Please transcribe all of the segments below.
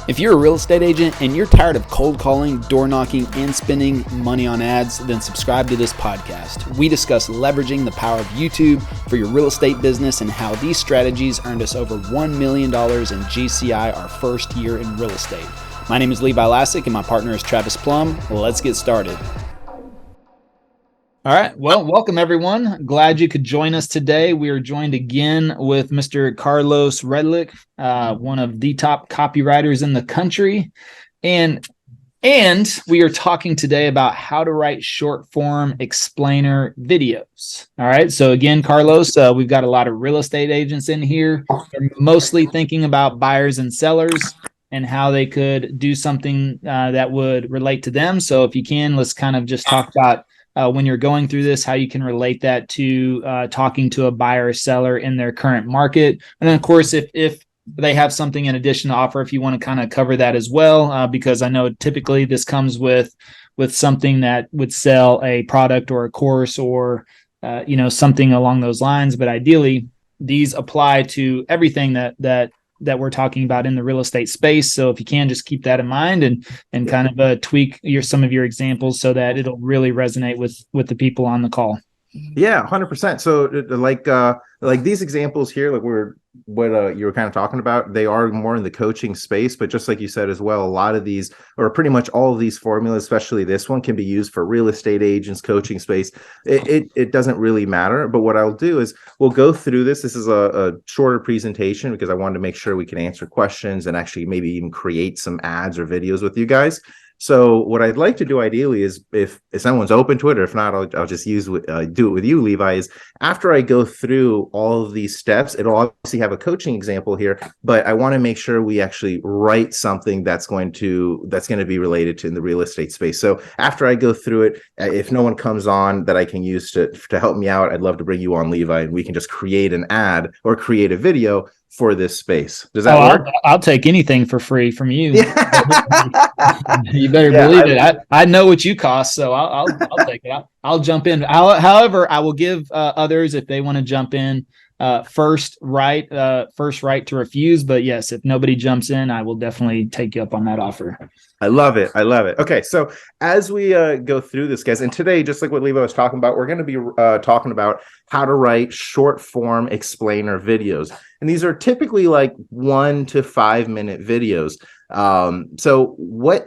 If you're a real estate agent and you're tired of cold calling, door knocking, and spending money on ads, then subscribe to this podcast. We discuss leveraging the power of YouTube for your real estate business and how these strategies earned us over $1 million in GCI our first year in real estate. My name is Levi Lascsak and my partner is Travis Plumb. Let's get started. All right. Well, welcome everyone. Glad you could join us today. We are joined again with Mr. Carlos Redlich, one of the top copywriters in the country. And we are talking today about how to write short form explainer videos. All right. So again, Carlos, we've got a lot of real estate agents in here. They're mostly thinking about buyers and sellers and how they could do something that would relate to them. So if you can, let's kind of just talk about when you're going through this, how you can relate that to talking to a buyer or seller in their current market. And then, of course, if they have something in addition to offer, if you want to kind of cover that as well, because I know typically this comes with something that would sell a product or a course or, something along those lines. But ideally, these apply to everything that we're talking about in the real estate space. So if you can, just keep that in mind and kind of tweak some of your examples so that it'll really resonate with the people on the call. Yeah, 100%. So like these examples here, like what you were kind of talking about, they are more in the coaching space, but just like you said as well, a lot of these, or pretty much all of these formulas, especially this one, can be used for real estate agents, coaching space. It doesn't really matter. But what I'll do is we'll go through this. This is a shorter presentation because I wanted to make sure we can answer questions and actually maybe even create some ads or videos with you guys. So what I'd like to do ideally is if someone's open to it, or if not, I'll just do it with you, Levi, is after I go through all of these steps, it'll obviously have a coaching example here, but I want to make sure we actually write something that's going to be related to in the real estate space. So after I go through it, if no one comes on that I can use to help me out, I'd love to bring you on, Levi, and we can just create an ad or create a video for this space. Does that work? I'll take anything for free from you. Yeah. You better believe it. I know what you cost, so I'll take it. I'll jump in. However, I will give others, if they want to jump in, first right to refuse. But yes, if nobody jumps in, I will definitely take you up on that offer. I love it. Okay, so as we go through this, guys, and today, just like what Levi was talking about, we're going to be talking about how to write short form explainer videos. And these are typically like 1 to 5 minute videos. So what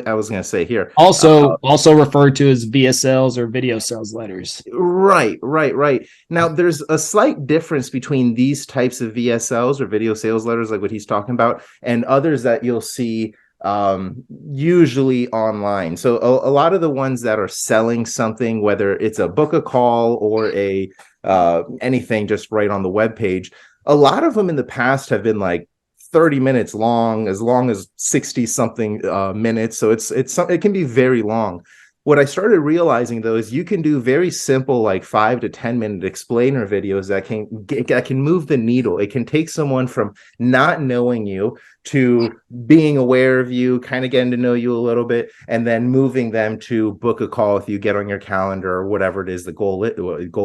I was going to say here, also referred to as VSLs or video sales letters. Right. Now, there's a slight difference between these types of VSLs or video sales letters, like what he's talking about, and others that you'll see usually online. So a lot of the ones that are selling something, whether it's a book a call or a anything just right on the web page, a lot of them in the past have been like 30 minutes long as 60 something minutes. So it can be very long. What I started realizing, though, is you can do very simple, like 5 to 10 minute explainer videos that can move the needle. It can take someone from not knowing you to being aware of you, kind of getting to know you a little bit, and then moving them to book a call with you, get on your calendar, or whatever it is the goal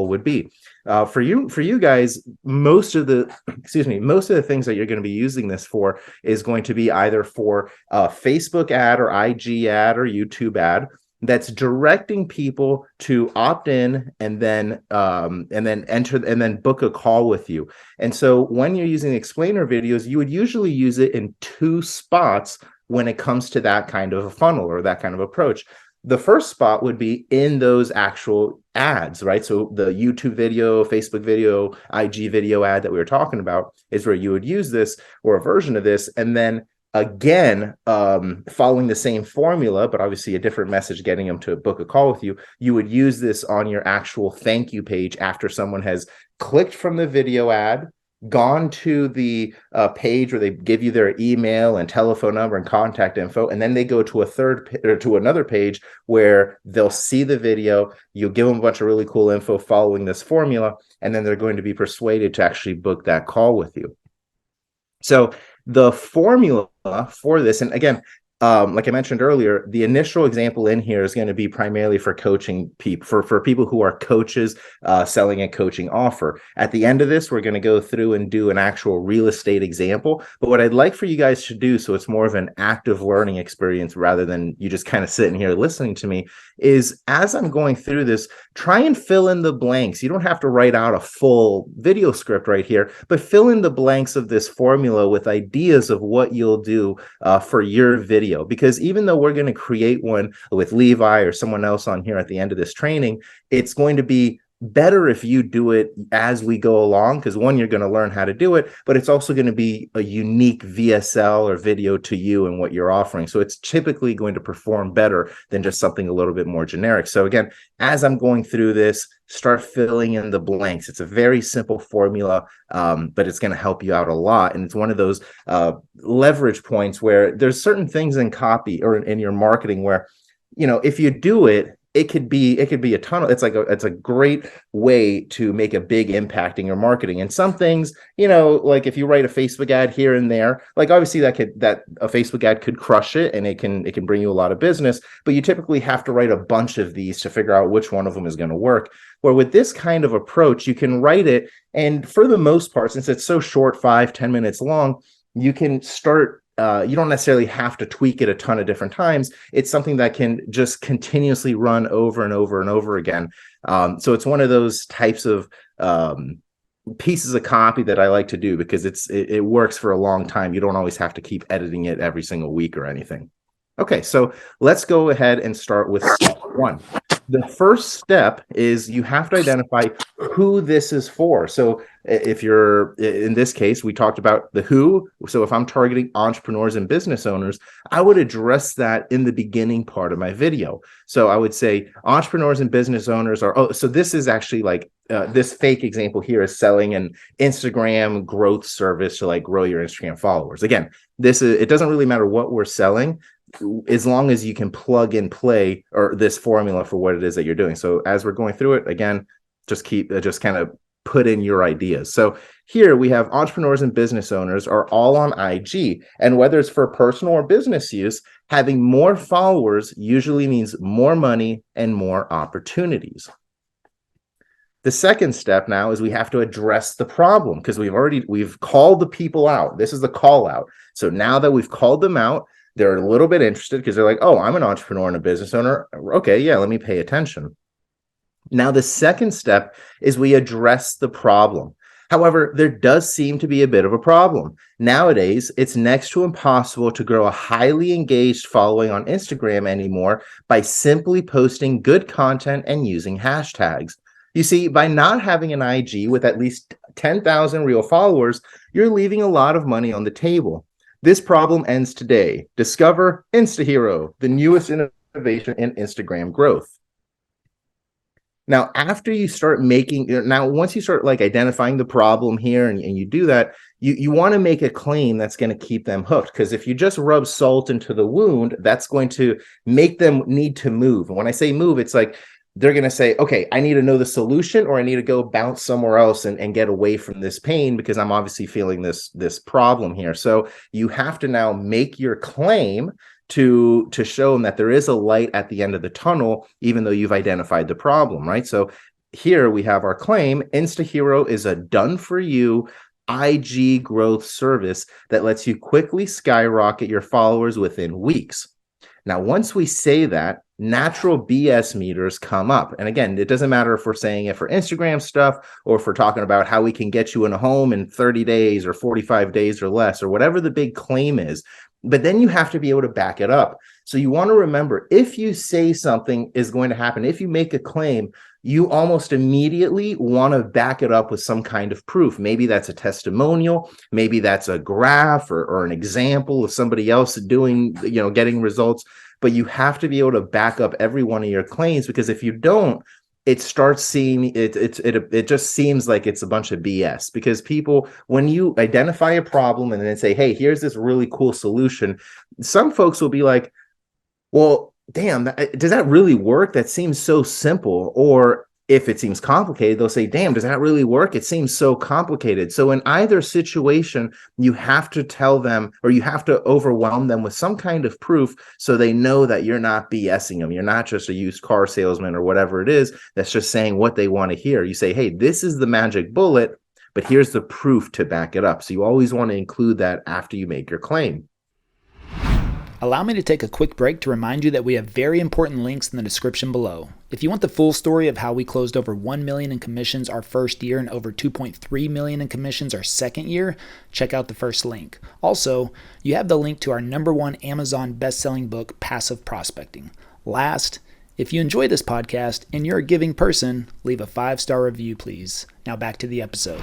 would be. For you guys, most of the things that you're going to be using this for is going to be either for a Facebook ad or IG ad or YouTube ad that's directing people to opt in and then enter and then book a call with you. And so when you're using explainer videos, you would usually use it in 2 spots when it comes to that kind of a funnel or that kind of approach. The first spot would be in those actual ads, right? So the YouTube video, Facebook video, IG video ad that we were talking about is where you would use this or a version of this. And then again, following the same formula, but obviously a different message, getting them to book a call with you, you would use this on your actual thank you page after someone has clicked from the video ad, gone to the page where they give you their email and telephone number and contact info, and then they go to another page where they'll see the video. You'll give them a bunch of really cool info following this formula, and then they're going to be persuaded to actually book that call with you. So the formula for this, and again, like I mentioned earlier, the initial example in here is going to be primarily for coaching people, for people who are coaches selling a coaching offer. At the end of this, we're going to go through and do an actual real estate example. But what I'd like for you guys to do, so it's more of an active learning experience rather than you just kind of sitting here listening to me, is as I'm going through this, try and fill in the blanks. You don't have to write out a full video script right here, but fill in the blanks of this formula with ideas of what you'll do for your video. Because even though we're going to create one with Levi or someone else on here at the end of this training, it's going to be better if you do it as we go along, because one, you're going to learn how to do it, but it's also going to be a unique VSL or video to you and what you're offering. So it's typically going to perform better than just something a little bit more generic. So again, as I'm going through this, start filling in the blanks. It's a very simple formula, but it's going to help you out a lot. And it's one of those leverage points where there's certain things in copy or in your marketing where, you know, if you do it, it could be a ton of, it's a great way to make a big impact in your marketing. And some things, you know, like if you write a Facebook ad here and there, like obviously that a Facebook ad could crush it and it can bring you a lot of business, but you typically have to write a bunch of these to figure out which one of them is going to work. Where with this kind of approach, you can write it, and for the most part, since it's so short, 5-10 minutes long, you can start. You don't necessarily have to tweak it a ton of different times. It's something that can just continuously run over and over and over again. So it's one of those types of pieces of copy that I like to do because it works for a long time. You don't always have to keep editing it every single week or anything. Okay, so let's go ahead and start with step one. The first step is you have to identify who this is for. So if you're, in this case, we talked about the who. So if I'm targeting entrepreneurs and business owners, I would address that in the beginning part of my video. So I would say entrepreneurs and business owners are, so this is actually like, this fake example here is selling an Instagram growth service to like grow your Instagram followers. Again, it doesn't really matter what we're selling, as long as you can plug and play or this formula for what it is that you're doing. So as we're going through it, again, just kind of put in your ideas. So here we have entrepreneurs and business owners are all on IG. And whether it's for personal or business use, having more followers usually means more money and more opportunities. The second step now is we have to address the problem because we've called the people out. This is the call out. So now that we've called them out, they're a little bit interested because they're like, oh, I'm an entrepreneur and a business owner. Okay, yeah, let me pay attention. Now, the second step is we address the problem. However, there does seem to be a bit of a problem. Nowadays, it's next to impossible to grow a highly engaged following on Instagram anymore by simply posting good content and using hashtags. You see, by not having an IG with at least 10,000 real followers, you're leaving a lot of money on the table. This problem ends today. Discover InstaHero, the newest innovation in Instagram growth. Now, after you start once you start like identifying the problem here and you do that, you want to make a claim that's going to keep them hooked. Because if you just rub salt into the wound, that's going to make them need to move. And when I say move, it's like, they're going to say, okay, I need to know the solution or I need to go bounce somewhere else and get away from this pain because I'm obviously feeling this problem here. So you have to now make your claim to show them that there is a light at the end of the tunnel, even though you've identified the problem, right? So here we have our claim. InstaHero is a done for you IG growth service that lets you quickly skyrocket your followers within weeks. Now, once we say that, natural BS meters come up. And again, it doesn't matter if we're saying it for Instagram stuff or if we're talking about how we can get you in a home in 30 days or 45 days or less or whatever the big claim is. But then you have to be able to back it up. So you want to remember, if you say something is going to happen, if you make a claim, you almost immediately want to back it up with some kind of proof. Maybe that's a testimonial, maybe that's a graph or an example of somebody else doing, getting results. But you have to be able to back up every one of your claims, because if you don't, it starts seeing it just seems like it's a bunch of BS. Because people, when you identify a problem and then say, hey, here's this really cool solution, some folks will be like, well, damn, does that really work? That seems so simple. Or If it seems complicated, they'll say, damn, does that really work? It seems so complicated. So in either situation, you have to tell them, or you have to overwhelm them with some kind of proof so they know that you're not BSing them. You're not just a used car salesman or whatever it is that's just saying what they want to hear. You say, hey, this is the magic bullet, but here's the proof to back it up. So you always want to include that after you make your claim. Allow me to take a quick break to remind you that we have very important links in the description below. If you want the full story of how we closed over $1 million in commissions our first year and over $2.3 million in commissions our second year, check out the first link. Also, you have the link to our #1 Amazon best-selling book, Passive Prospecting. Last, if you enjoy this podcast and you're a giving person, leave a 5-star review, please. Now back to the episode.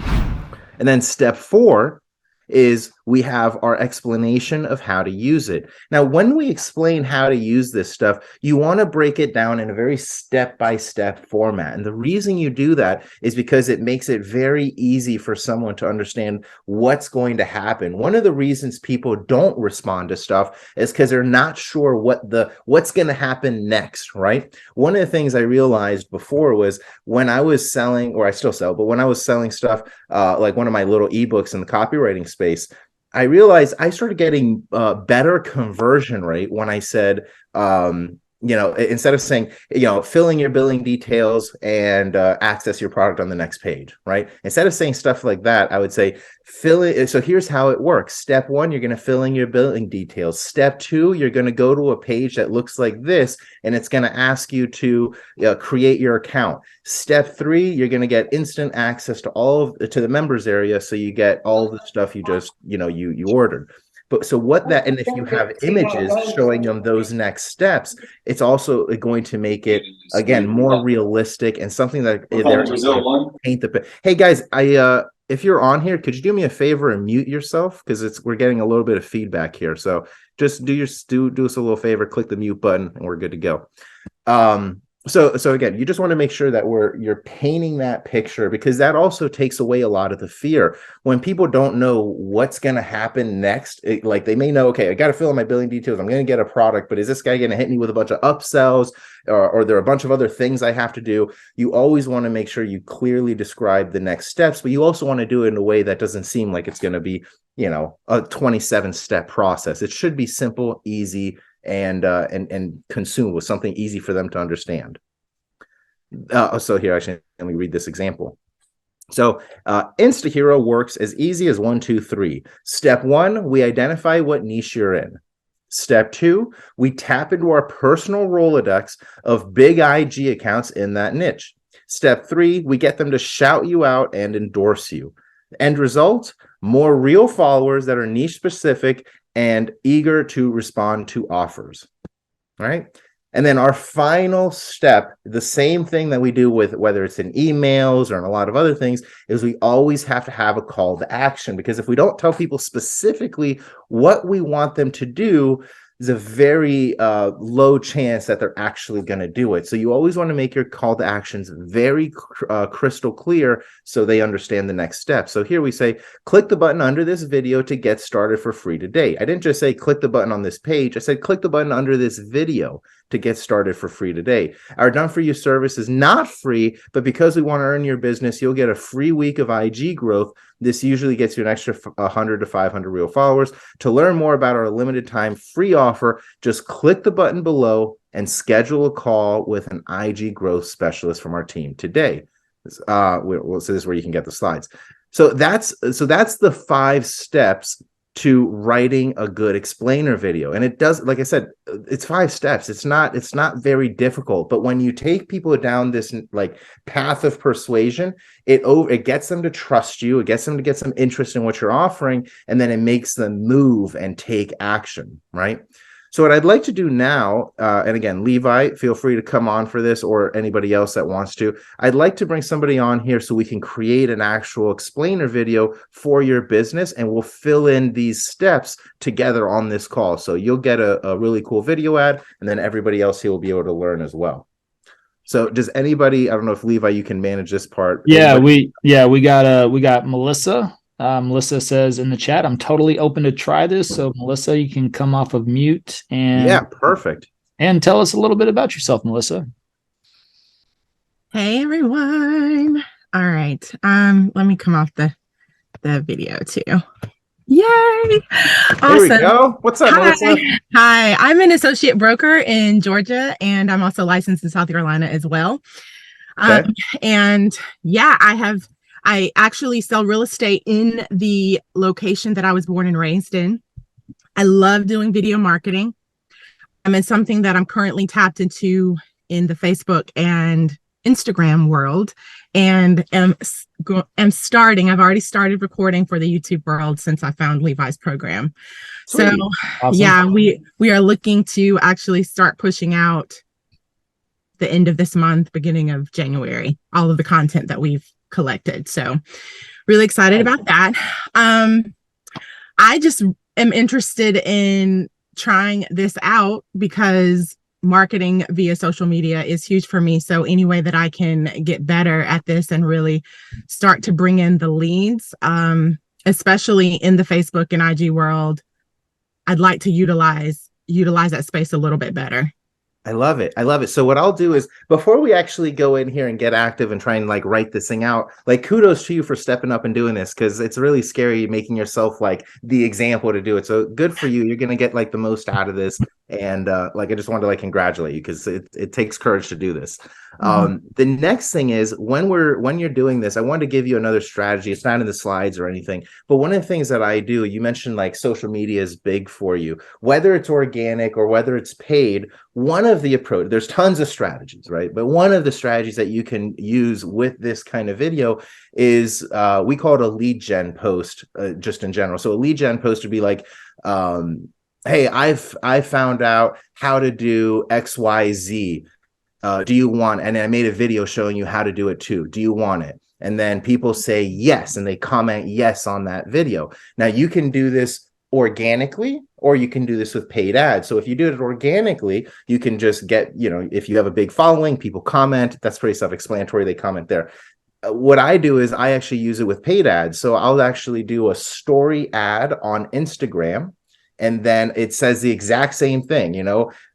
And then step 4 is we have our explanation of how to use it. Now, when we explain how to use this stuff, you want to break it down in a very step-by-step format. And the reason you do that is because it makes it very easy for someone to understand what's going to happen. One of the reasons people don't respond to stuff is because they're not sure what's going to happen next, right? One of the things I realized before was when I was selling, or I still sell, but when I was selling stuff, like one of my little ebooks in the copywriting space, I realized I started getting better conversion rate when I said, instead of saying, fill in your billing details and access your product on the next page, right? Instead of saying stuff like that, I would say, fill it. So here's how it works. Step 1, you're going to fill in your billing details. Step 2, you're going to go to a page that looks like this, and it's going to ask you to create your account. Step 3, you're going to get instant access to to the members area. So you get all the stuff you just, you ordered. But so and if you have images showing them those next steps, it's also going to make it, again, more realistic and something that they're paint the. Hey guys, if you're on here, could you do me a favor and mute yourself? Because we're getting a little bit of feedback here. So just do us a little favor, click the mute button, and we're good to go. So again, you just want to make sure that you're painting that picture, because that also takes away a lot of the fear. When people don't know what's going to happen next, like they may know, okay, I got to fill in my billing details. I'm going to get a product, but is this guy going to hit me with a bunch of upsells, or there are a bunch of other things I have to do? You always want to make sure you clearly describe the next steps, but you also want to do it in a way that doesn't seem like it's going to be, a 27-step process. It should be simple, easy, and consumable, something easy for them to understand. So here, actually, let me read this example. So InstaHero works as easy as 1, 2, 3. Step 1, we identify what niche you're in. Step 2, we tap into our personal Rolodex of big IG accounts in that niche. Step 3, we get them to shout you out and endorse you. End result, more real followers that are niche specific and eager to respond to offers. All right. And then our final step, the same thing that we do with whether it's in emails or in a lot of other things, is we always have to have a call to action. Because if we don't tell people specifically what we want them to do, there's a very low chance that they're actually going to do it. So you always want to make your call to actions very crystal clear so they understand the next step. So here we say, click the button under this video to get started for free today. I didn't just say click the button on this page. I said click the button under this video to get started for free today. Our done for you service is not free, but because we want to earn your business, you'll get a free week of IG growth. This usually gets you an extra 100 to 500 real followers. To learn more about our limited time free offer, just click the button below and schedule a call with an IG growth specialist from our team today. So this is where you can get the slides. So that's the 5 steps to writing a good explainer video. And it does, like I said, it's 5 steps. It's not very difficult, but when you take people down this like path of persuasion, it gets them to trust you. It gets them to get some interest in what you're offering, and then it makes them move and take action, right? So what I'd like to do now, and again, Levi, feel free to come on for this, or anybody else that wants to. I'd like to bring somebody on here so we can create an actual explainer video for your business, and we'll fill in these steps together on this call. So you'll get a really cool video ad, and then everybody else here will be able to learn as well. So does anybody, I don't know if Levi, you can manage this part. Yeah, we got Melissa. Melissa says in the chat, I'm totally open to try this. So Melissa, you can come off of mute and yeah, perfect. And tell us a little bit about yourself, Melissa. Hey everyone. All right. Let me come off the video too. Yay! There we Awesome. go. What's up, Hi. Melissa? Hi. I'm an associate broker in Georgia and I'm also licensed in South Carolina as well. Um, Okay. and yeah, I actually sell real estate in the location that I was born and raised in. I love doing video marketing. It's something that I'm currently tapped into in the Facebook and Instagram world, and I've already started recording for the YouTube world since I found Levi's program. So Sweet. Awesome. yeah, we are looking to actually start pushing out the end of this month, beginning of January, all of the content that we've collected. So really excited about that. I just am interested in trying this out because marketing via social media is huge for me. So any way that I can get better at this and really start to bring in the leads, especially in the Facebook and IG world, I'd like to utilize that space a little bit better. I love it. I love it. So what I'll do is before we actually go in here and get active and try and like write this thing out, like kudos to you for stepping up and doing this because it's really scary making yourself like the example to do it. So good for you. You're going to get like the most out of this. And like I just wanted to like congratulate you because it takes courage to do this. The next thing is when you're doing this, I wanted to give you another strategy. It's not in the slides or anything, but one of the things that I do, you mentioned like social media is big for you, whether it's organic or whether it's paid. One of the approach, there's tons of strategies, right? But one of the strategies that you can use with this kind of video is we call it a lead gen post, just in general. So a lead gen post would be like, hey, I found out how to do XYZ. Do you want? And I made a video showing you how to do it too. Do you want it? And then people say yes, and they comment yes on that video. Now you can do this organically, or you can do this with paid ads. So if you do it organically, you can just get, if you have a big following, people comment. That's pretty self-explanatory. They comment there. What I do is I actually use it with paid ads. So I'll actually do a story ad on Instagram. And then it says the exact same thing.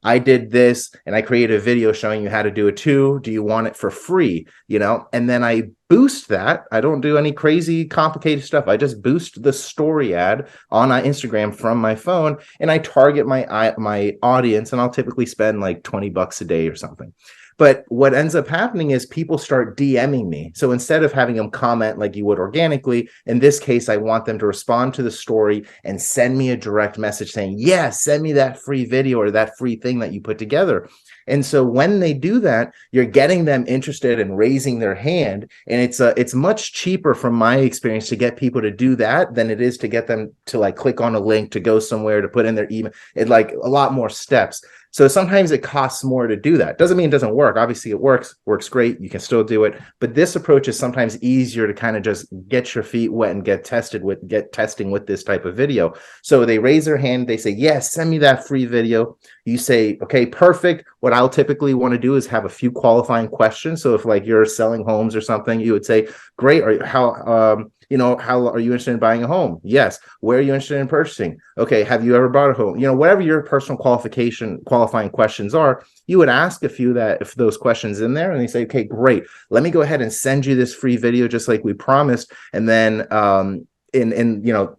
I did this and I created a video showing you how to do it too. Do you want it for free? And then I boost that. I don't do any crazy complicated stuff. I just boost the story ad on my Instagram from my phone and I target my audience, and I'll typically spend like $20 a day or something. But what ends up happening is people start DMing me. So instead of having them comment like you would organically, in this case, I want them to respond to the story and send me a direct message saying, yes, send me that free video or that free thing that you put together. And so when they do that, you're getting them interested in raising their hand. And it's much cheaper from my experience to get people to do that than it is to get them to like click on a link to go somewhere to put in their email. It like a lot more steps. So sometimes it costs more to do that. Doesn't mean it doesn't work. Obviously it works great. You can still do it. But this approach is sometimes easier to kind of just get your feet wet and get testing with this type of video. So they raise their hand. They say, yes, send me that free video. You say, okay, perfect. What I'll typically want to do is have a few qualifying questions. So if like you're selling homes or something, you would say, great. Or how are you interested in buying a home? Yes. Where are you interested in purchasing? Okay. Have you ever bought a home? Whatever your personal qualifying questions are, you would ask if those questions in there, and they say, okay, great. Let me go ahead and send you this free video, just like we promised. And then,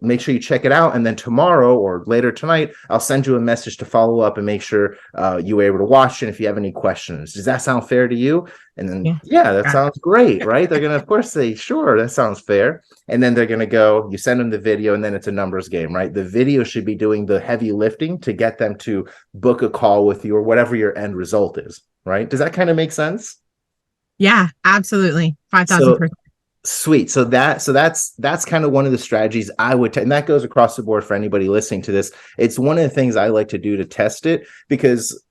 make sure you check it out. And then tomorrow or later tonight, I'll send you a message to follow up and make sure you were able to watch it. If you have any questions, does that sound fair to you? And then, yeah, that sounds great, right? They're going to, of course, say, sure, that sounds fair. And then they're going to go, you send them the video, and then it's a numbers game, right? The video should be doing the heavy lifting to get them to book a call with you or whatever your end result is, right? Does that kind of make sense? Yeah, absolutely. 5,000%. Sweet. So that's kind of one of the strategies I would and that goes across the board for anybody listening to this. It's one of the things I like to do to test it because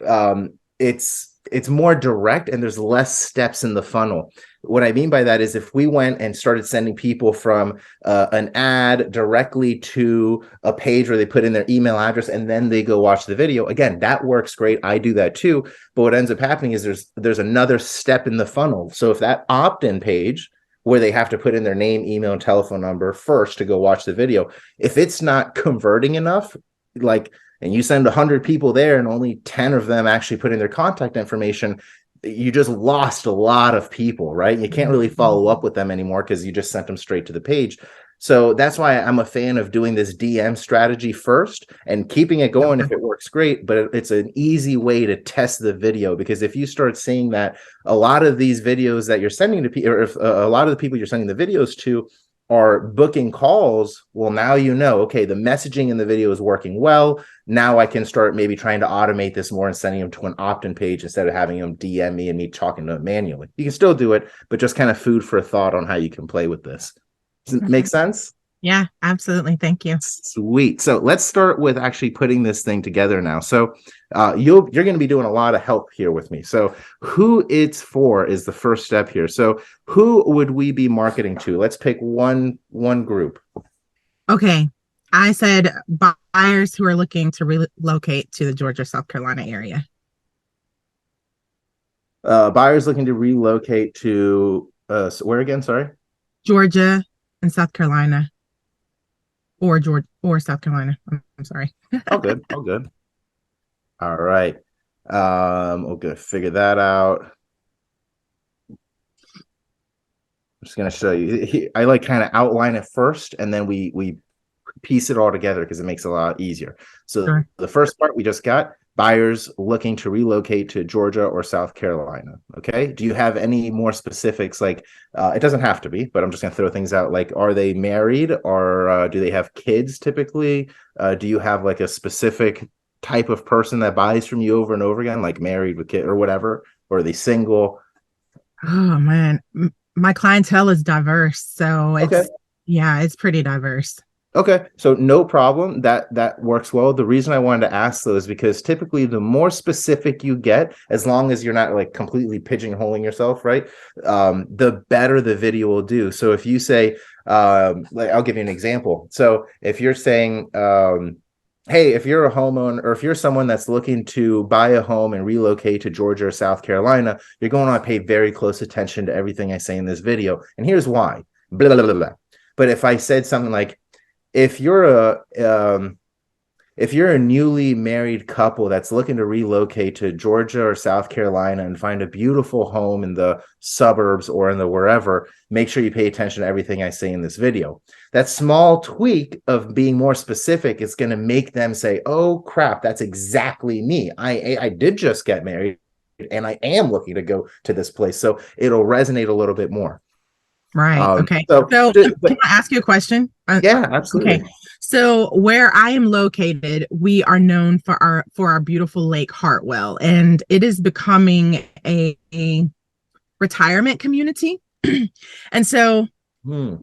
it's more direct and there's less steps in the funnel. What I mean by that is if we went and started sending people from an ad directly to a page where they put in their email address and then they go watch the video, again, that works great. I do that too. But what ends up happening is there's another step in the funnel. So if that opt-in page where they have to put in their name, email, and telephone number first to go watch the video, if it's not converting enough, and you send 100 people there and only 10 of them actually put in their contact information, you just lost a lot of people, right? You can't really follow up with them anymore because you just sent them straight to the page. So that's why I'm a fan of doing this DM strategy first and keeping it going if it works great. But it's an easy way to test the video, because if you start seeing that a lot of these videos that you're sending to people, or if a lot of the people you're sending the videos to are booking calls, well, now you know, okay, the messaging in the video is working well. Now I can start maybe trying to automate this more and sending them to an opt-in page instead of having them DM me and me talking to them manually. You can still do it, but just kind of food for thought on how you can play with this. Does it make sense? Yeah, absolutely. Thank you. Sweet. So let's start with actually putting this thing together now. So you're going to be doing a lot of help here with me. So who it's for is the first step here. So who would we be marketing to? Let's pick one group. Okay. I said buyers who are looking to relocate to the Georgia, South Carolina area. Buyers looking to relocate to where again? Sorry. Georgia and South Carolina. Or Georgia or South Carolina. I'm sorry. Oh, good. Oh, good. All right. We'll go figure that out. I'm just going to show you. I like kind of outline it first, and then we piece it all together because it makes it a lot easier. So Sure. The first part we just got, buyers looking to relocate to Georgia or South Carolina. Okay. Do you have any more specifics? Like, it doesn't have to be, but I'm just going to throw things out. Like, are they married, or do they have kids typically? Do you have like a specific type of person that buys from you over and over again, like married with kid or whatever? Or are they single? Oh man, my clientele is diverse. So it's pretty diverse. Okay, so no problem. That works well. The reason I wanted to ask though is because typically the more specific you get, as long as you're not like completely pigeonholing yourself, right? The better the video will do. So if you say, like, I'll give you an example. So if you're saying, hey, if you're a homeowner, or if you're someone that's looking to buy a home and relocate to Georgia or South Carolina, you're going to want to pay very close attention to everything I say in this video. And here's why. Blah, blah, blah, blah. But if I said something like, if you're a newly married couple that's looking to relocate to Georgia or South Carolina and find a beautiful home in the suburbs or in the wherever, make sure you pay attention to everything I say in this video. That small tweak of being more specific is going to make them say, oh crap, that's exactly me. I did just get married and I am looking to go to this place. So it'll resonate a little bit more. Right. Okay. So can I ask you a question? Yeah, absolutely. Okay. So where I am located, we are known for our beautiful Lake Hartwell, and it is becoming a retirement community. And so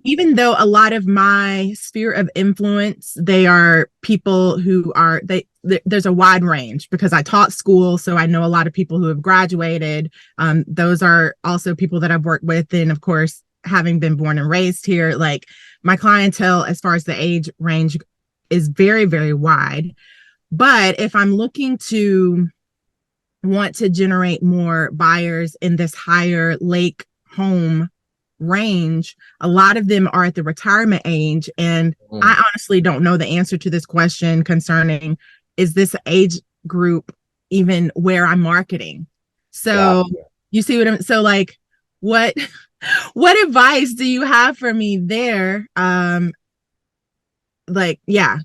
even though a lot of my sphere of influence, they are people who are there's a wide range, because I taught school, so I know a lot of people who have graduated. Those are also people that I've worked with, and of course, having been born and raised here, like my clientele as far as the age range is very, very wide. But if I'm looking to want to generate more buyers in this higher lake home range, a lot of them are at the retirement age. And I honestly don't know the answer to this question concerning, is this age group even where I'm marketing? So you see what I'm, so like, what advice do you have for me there?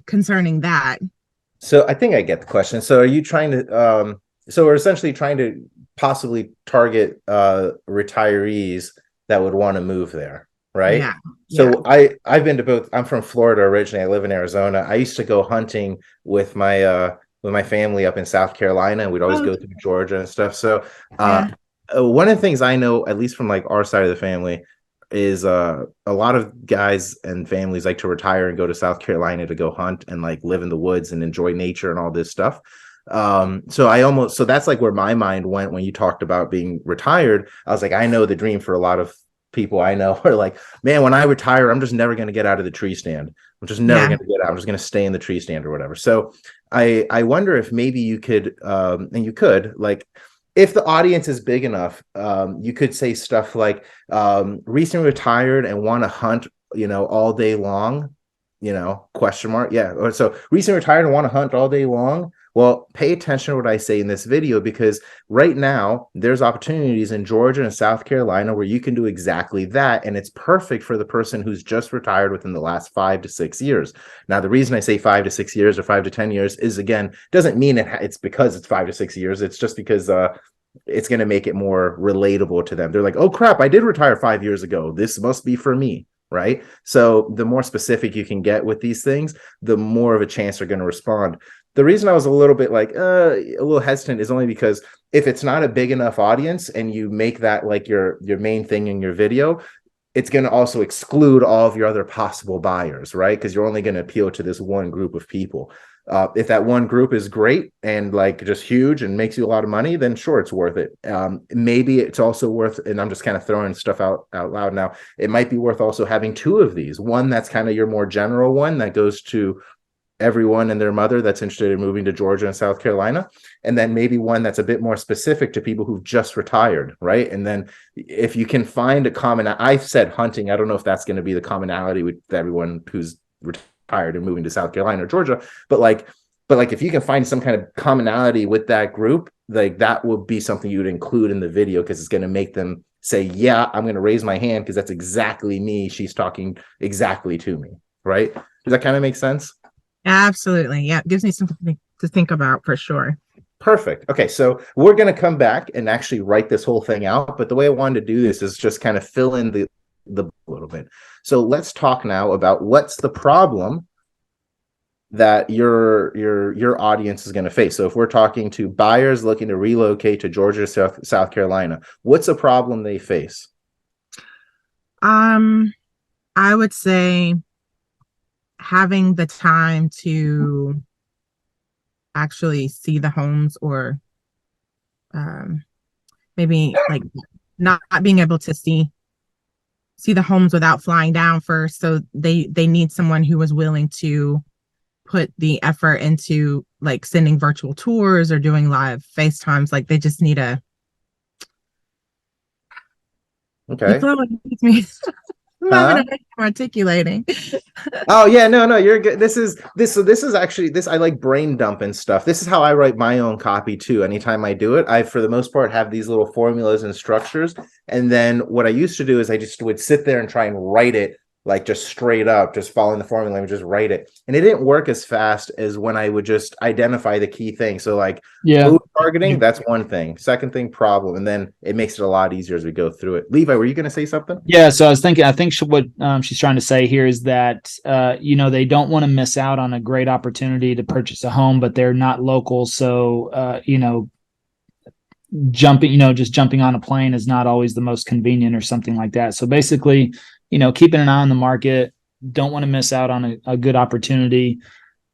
Concerning that. So I think I get the question. So are you trying to, so we're essentially trying to possibly target retirees that would want to move there, right? Yeah. So I've been to both. I'm from Florida originally. I live in Arizona. I used to go hunting with my family up in South Carolina, and we'd always go through Georgia and stuff. So one of the things I know, at least from like our side of the family, is a lot of guys and families like to retire and go to South Carolina to go hunt and like live in the woods and enjoy nature and all this stuff. So that's like where my mind went when you talked about being retired. I was like, I know the dream for a lot of people I know are like, man, when I retire, I'm just never going to get out of the tree stand. I'm just never going to get out. I'm just going to stay in the tree stand or whatever. So I wonder if maybe you could, and you could, like, if the audience is big enough, you could say stuff like, recently retired and want to hunt, all day long, question mark. Yeah. So recently retired and want to hunt all day long. Well, pay attention to what I say in this video, because right now there's opportunities in Georgia and South Carolina where you can do exactly that. And it's perfect for the person who's just retired within the last 5 to 6 years. Now, the reason I say 5 to 6 years or 5 to 10 years is, again, doesn't mean it's because it's 5 to 6 years. It's just because it's going to make it more relatable to them. They're like, oh, crap, I did retire 5 years ago. This must be for me. Right. So the more specific you can get with these things, the more of a chance they're going to respond. The reason I was a little bit like a little hesitant is only because if it's not a big enough audience and you make that like your main thing in your video, it's going to also exclude all of your other possible buyers, right? Because you're only going to appeal to this one group of people. If that one group is great and like just huge and makes you a lot of money, then sure, it's worth it. Maybe it's also worth, and I'm just kind of throwing stuff out loud now, it might be worth also having 2 of these. One that's kind of your more general one that goes to everyone and their mother that's interested in moving to Georgia and South Carolina, and then maybe one that's a bit more specific to people who've just retired, right? And then if you can find a common, I've said hunting, I don't know if that's going to be the commonality with everyone who's retired and moving to South Carolina or Georgia, but like if you can find some kind of commonality with that group, like that will be something you would include in the video, because it's going to make them say, yeah, I'm going to raise my hand because that's exactly me. She's talking exactly to me, right? Does that kind of make sense? Absolutely. Yeah. It gives me something to think about for sure. Perfect. Okay. So we're going to come back and actually write this whole thing out. But the way I wanted to do this is just kind of fill in the little bit. So let's talk now about what's the problem that your audience is going to face. So if we're talking to buyers looking to relocate to Georgia, South Carolina, what's a problem they face? I would say having the time to actually see the homes, or maybe like not being able to see the homes without flying down first. So they need someone who is willing to put the effort into like sending virtual tours or doing live FaceTimes. Like they just need a okay. I'm having a articulating. Oh yeah, no, you're good. This is actually I like brain dumping stuff. This is how I write my own copy too. Anytime I do it, I for the most part have these little formulas and structures. And then what I used to do is I just would sit there and try and write it like just straight up, just following the formula and just write it. And it didn't work as fast as when I would just identify the key thing. So like food targeting, that's one thing. Second thing, problem. And then it makes it a lot easier as we go through it. Levi, were you going to say something? Yeah. So I think what she's trying to say here is that, they don't want to miss out on a great opportunity to purchase a home, but they're not local. So, just jumping on a plane is not always the most convenient or something like that. So basically, keeping an eye on the market, don't want to miss out on a good opportunity,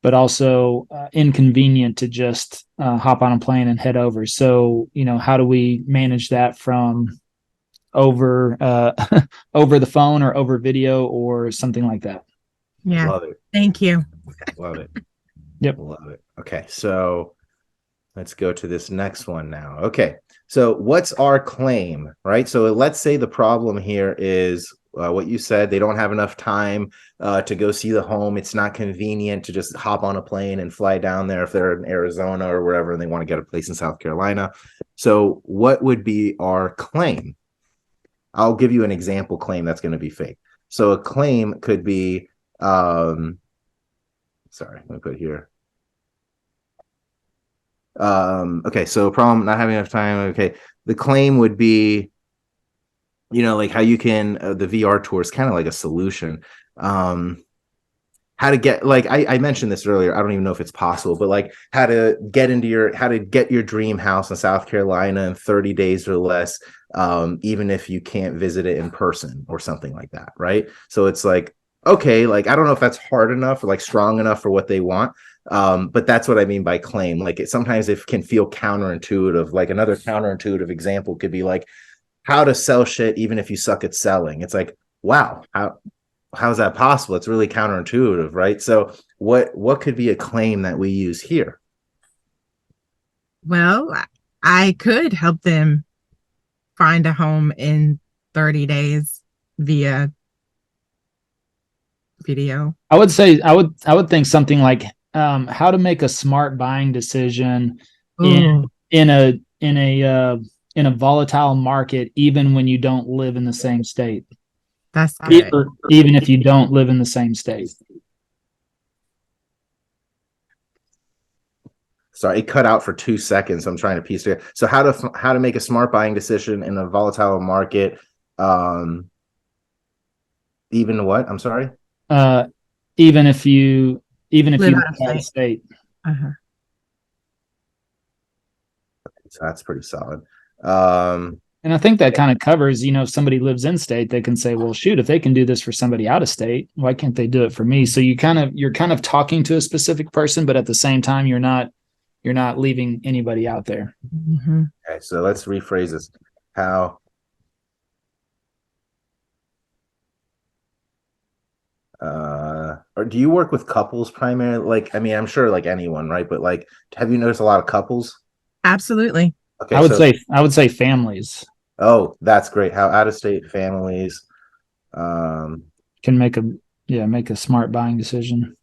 but also inconvenient to just hop on a plane and head over. So, how do we manage that from over the phone or over video or something like that? Yeah. Love it. Thank you. Love it. Yep. Love it. Okay. So let's go to this next one now. Okay. So what's our claim, right? So let's say the problem here is what you said. They don't have enough time to go see the home. It's not convenient to just hop on a plane and fly down there if they're in Arizona or wherever and they want to get a place in South Carolina. So what would be our claim? I'll give you an example claim that's going to be fake. So a claim could be, sorry, let me put here. Okay, so problem, not having enough time. Okay, the claim would be, like how you can, the VR tour is kind of like a solution. How to get, like I mentioned this earlier, I don't even know if it's possible, but like how to get your dream house in South Carolina in 30 days or less, even if you can't visit it in person or something like that, right? So it's like, okay, like I don't know if that's hard enough or like strong enough for what they want, but that's what I mean by claim. Like sometimes it can feel counterintuitive. Like another counterintuitive example could be like how to sell shit even if you suck at selling. It's like, wow, how is that possible? It's really counterintuitive, right? So what could be a claim that we use here? Well, I could help them find a home in 30 days via video. I would say I would think something like how to make a smart buying decision Ooh, in a volatile market, even when you don't live in the same state, that's good. even if you don't live in the same state. Sorry, it cut out for 2 seconds. I'm trying to piece it. So how to make a smart buying decision in a volatile market? Even what? I'm sorry. Even if you Live live out of out of state. state. Uh-huh. So that's pretty solid. And I think that kind of covers, if somebody lives in state, they can say, well, shoot, if they can do this for somebody out of state, why can't they do it for me? So you're kind of talking to a specific person, but at the same time, you're not leaving anybody out there. Mm-hmm. Okay, so let's rephrase this. How or do you work with couples primarily? Like, I mean, I'm sure like anyone, right? But like, have you noticed a lot of couples? Absolutely. Okay, I would say families oh, that's great. How out-of-state families can make a smart buying decision.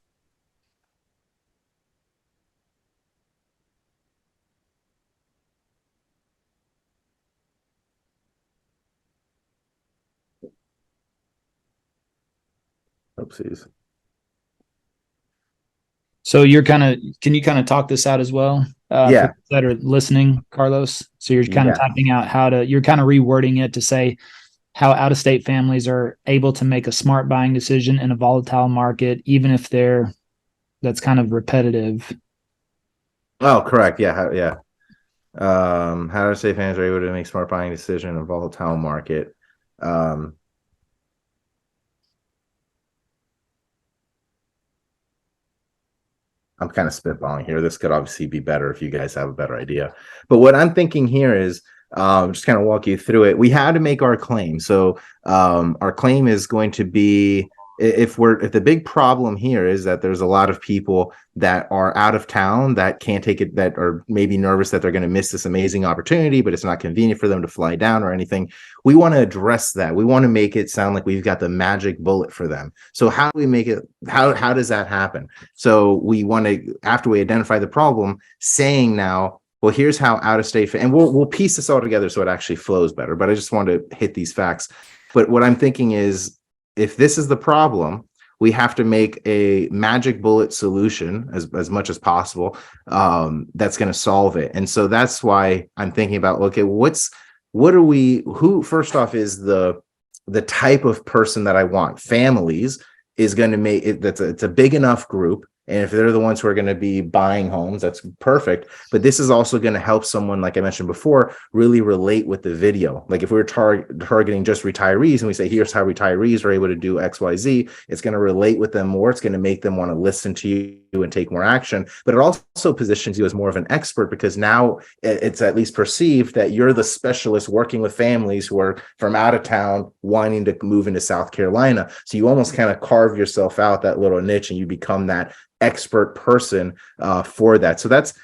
oopsies. So can you kind of talk this out as well? Yeah. For that are listening, Carlos. So you're kind of Yeah. typing out you're kind of rewording it to say how out-of-state families are able to make a smart buying decision in a volatile market, even if that's kind of repetitive. Oh, correct. Yeah. Yeah. How to say fans are able to make smart buying decision in a volatile market. I'm kind of spitballing here. This could obviously be better if you guys have a better idea. But what I'm thinking here is just kind of walk you through it. We had to make our claim. So our claim is going to be if the big problem here is that there's a lot of people that are out of town that can't take it, that are maybe nervous that they're going to miss this amazing opportunity, but it's not convenient for them to fly down or anything. We want to address that. We want to make it sound like we've got the magic bullet for them. So how do we make it? How does that happen? So we want to, after we identify the problem, saying now, well, here's how out of state, and we'll piece this all together so it actually flows better. But I just want to hit these facts. But what I'm thinking is, if this is the problem, we have to make a magic bullet solution as much as possible that's going to solve it. And so that's why I'm thinking about, okay, who first off is the type of person that I want. Families is going to make it, it's a big enough group. And if they're the ones who are going to be buying homes, that's perfect. But this is also going to help someone, like I mentioned before, really relate with the video. Like if we were targeting just retirees and we say, here's how retirees are able to do X, Y, Z, it's going to relate with them more. It's going to make them want to listen to you and take more action. But it also positions you as more of an expert, because now it's at least perceived that you're the specialist working with families who are from out of town wanting to move into South Carolina. So you almost kind of carve yourself out that little niche and you become that expert person for that. So that's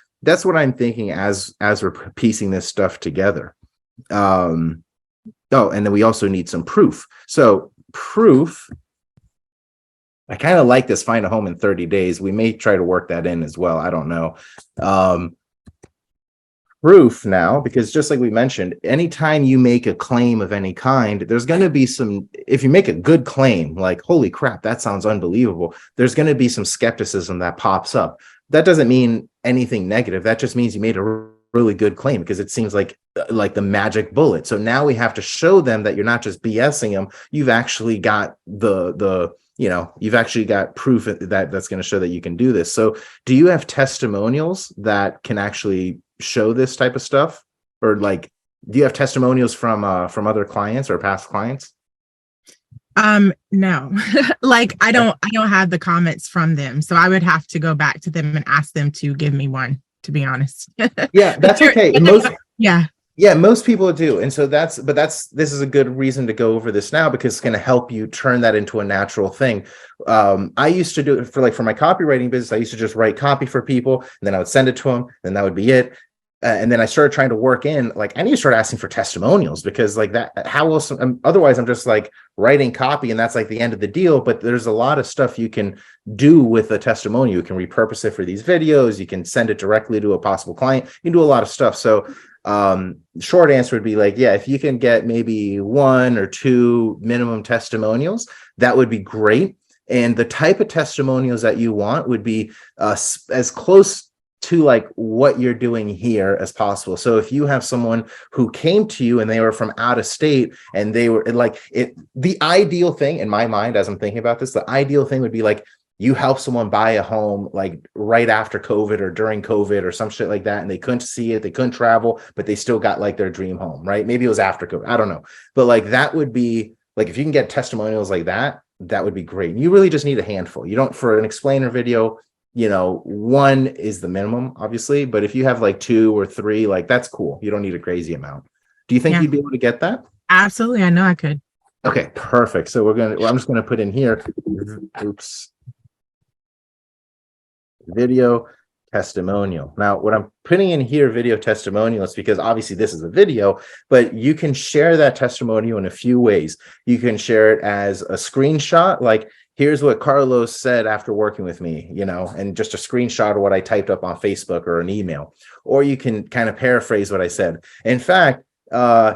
what I'm thinking as we're piecing this stuff together. And then we also need some proof. So proof, I kind of like this, find a home in 30 days. We may try to work that in as well. I don't know. Proof now, because just like we mentioned, anytime you make a claim of any kind, there's going to be some, if you make a good claim, like, holy crap, that sounds unbelievable, there's going to be some skepticism that pops up. That doesn't mean anything negative. That just means you made a really good claim, because it seems like the magic bullet. So now we have to show them that you're not just BSing them. You've actually got you've actually got proof that's going to show that you can do this. So do you have testimonials that can actually show this type of stuff? Or like, do you have testimonials from other clients or past clients? No. Like I don't have the comments from them. So I would have to go back to them and ask them to give me one, to be honest. Yeah, that's okay. Most people do. And so this is a good reason to go over this now, because it's going to help you turn that into a natural thing. I used to do it for my copywriting business. I used to just write copy for people, and then I would send it to them, and that would be it. and then I started trying to work in, like, I need to start asking for testimonials, because like that, how else, otherwise I'm just like writing copy and that's like the end of the deal. But there's a lot of stuff you can do with a testimonial. You can repurpose it for these videos. You can send it directly to a possible client. You can do a lot of stuff. So short answer would be like, yeah, if you can get maybe 1 or 2 minimum testimonials, that would be great. And the type of testimonials that you want would be as close to like what you're doing here as possible. So if you have someone who came to you and they were from out of state and they were like, the ideal thing in my mind, as I'm thinking about this, the ideal thing would be like, you help someone buy a home like right after COVID or during COVID or some shit like that, and they couldn't see it, they couldn't travel, but they still got like their dream home, right? Maybe it was after COVID, I don't know. But like that would be like, if you can get testimonials like that, that would be great. You really just need a handful. You don't, for an explainer video, 1 is the minimum, obviously, but if you have like 2 or 3, like that's cool. You don't need a crazy amount. Do you think you'd be able to get that? Absolutely. I know I could. Okay, perfect. So I'm just going to put in here, video testimonial. Now, what I'm putting in here, video testimonial, is because obviously this is a video, but you can share that testimonial in a few ways. You can share it as a screenshot, like, here's what Carlos said after working with me, and just a screenshot of what I typed up on Facebook or an email. Or you can kind of paraphrase what I said. In fact,